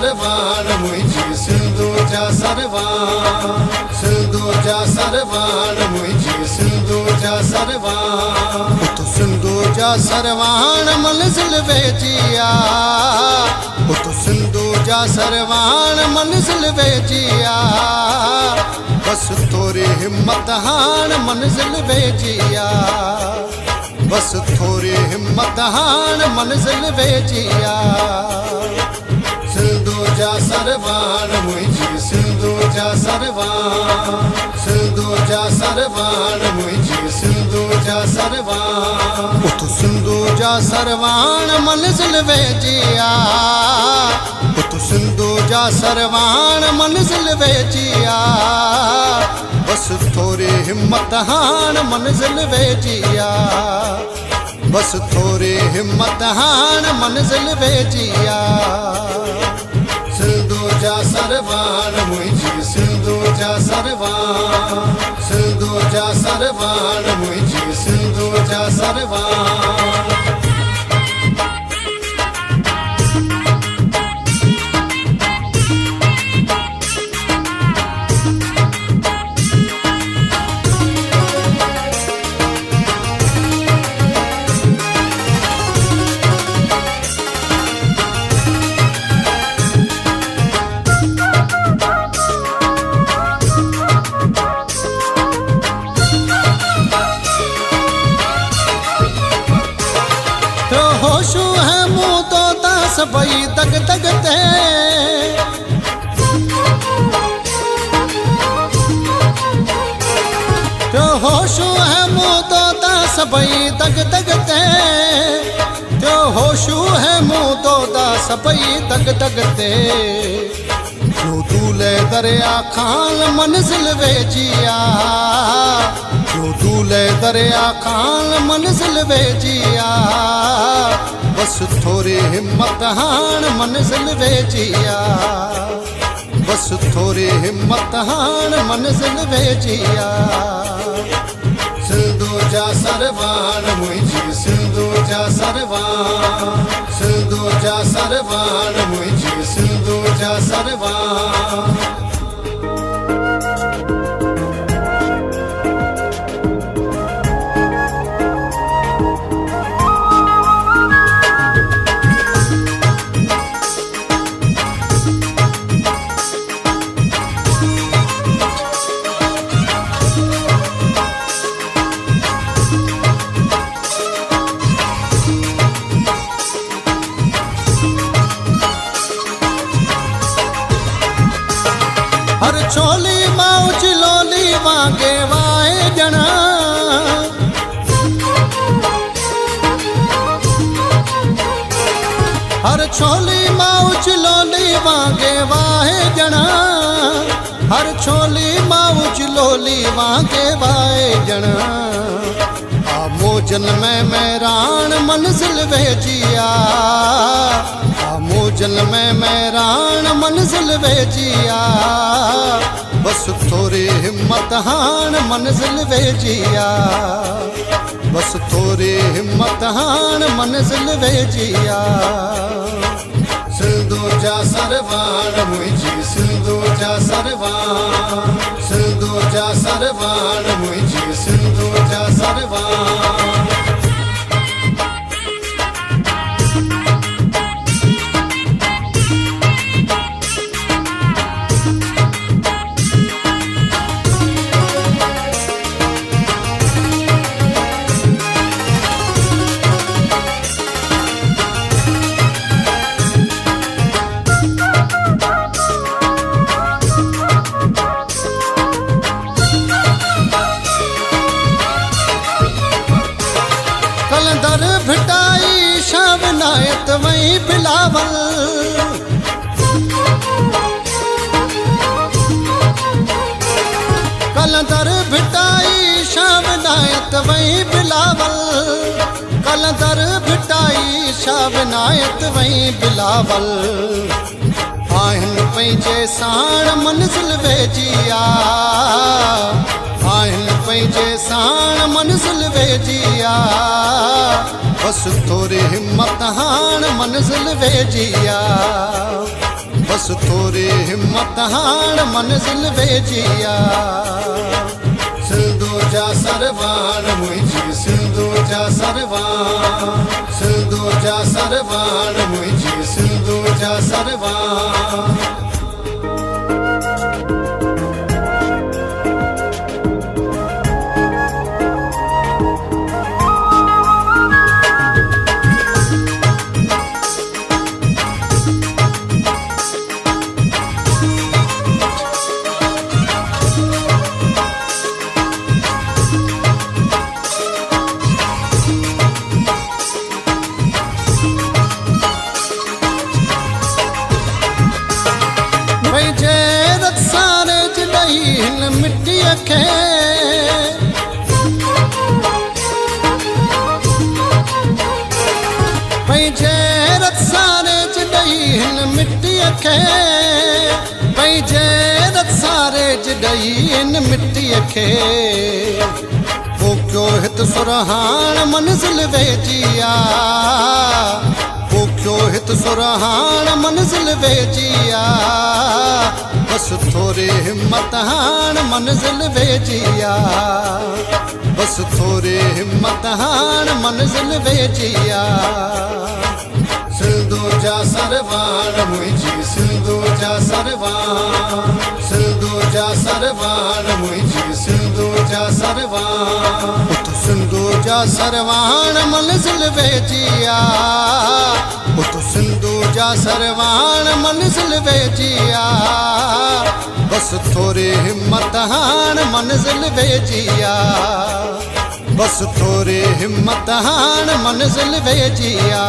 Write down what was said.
सरवान मुंहिंजी सिंधू जा सरवान, सिंधू जा सरवान मुंहिंजी सिंधू जा सरवान। उत सिंधू जा सरवान मंज़िल वेजिया, उत सिंधू जा सरवान मंज़िल वेजिया। बस थोरी हिम्मत हाण मंज़िल वेजिया, बस थोरी हिम्मत हाण मंज़िल वेजिया। सिंधू जा सरवान मुंहिंजी सिंधू जा सरवान, सिंधू जा सरवान मुंहिंजी सिंधू जा सरवान। उत सिंधू जा सरवान मंज़िल वेजिया, उत सिंधू जा सरवान मंज़िल वेजिया। बस थोरी हिम्मत हाण मंज़िल वेजिया, बस थोरी हिम्मत हाण मंज़िल वेजिया। सिंधू जा सरवान मुंहिंजी सिंधू जा सरवान, सिंधू जा सरवान मुंहिंजी सिंधू जा सरवान। होशू है मुँह तो सबई दग दग ते, तो होशू है मुँह तो सबई दग दग ते, तो होशू है मुँह तो सबई दग दग ते। जो दूल्हे दरिया खान मंज़िल वेजिया, जो दूल्हे दरिया खान मंज़िल वेजिया। बस थोरी हिम्मत हाण मंज़िल वेजिया, बस थोरी हिम्मत हाण मंज़िल वेजिया। सिंधू जा सरवान मुंहिंजी सिंधू जा सरवान, सिंधू जा सरवान मुंहिंजी सिंधू जा सरवान। हर छोली माऊ चिलोली वांगे वाए जना, हर छोली माऊ चिलोली वांगे वाए जना, हर छोली माऊ चिलोली वांगे वाए जना। मोजन में मैरान मंज़िल वेजिया, मोजन में मैरान मंज़िल वेजिया। बस थोरी हिम्मत हाण मंज़िल वेजिया, बस थोरी हिम्मत हाण मंज़िल वेजिया। सिंधू जा सरवान मुंहिंजी सिंधू जा सरवान, सिंधू जा सरवान मुंहिंजी सिंधू जा सरवान। कलंदर भिटाई शाबनायत वही बिलावल, कलंदर भिटाई शाबनायत वही बिलावल, कलंदर भिटाई शाबनायत वही बिलावल। आहिन पंहिंजे साण मंज़िल वेजिया, आहिन पंहिंजे साण मंज़िल वेजिया। बस थोरी हिम्मत हाण मंज़िल वेजिया, बस थोरी हिम्मत हाण मंज़िल वेजिया सिंधु जा सरवान मुंहिंजी सिंधु जा सरवान सिंधु जा सरवान मुंहिंजी सिंधु जा सरवान हिन मिट्टीअ खे पंहिंजे रसारे ॾेई हिन मिट्टीअ खे पंहिंजे रसारे ॾेई हिन मिट्टीअ खे पोखियो हित सुरहाण मंज़िल वेजिया पोखियो हित सुरहाण मंज़िल वेजिया बस थोरी हिम्मत हाण मंज़िल वेजिया बस थोरी हिम्मत हाण मंज़िल वेजिया सिंधु जा सरवान मुंहिंजी सिंधु जा सरवान सिंधु जा सरवान मुंहिंजी सिंधु जा सरवान उत सिंधु जा सरवान मंज़िल वेजिया उत सिंधु जा सरवान मंज़िल वेजिया बस थोरी हिम्मत हाण मंज़िल वेजिया बस थोरी हिम्मत हाण मंज़िल वेजिया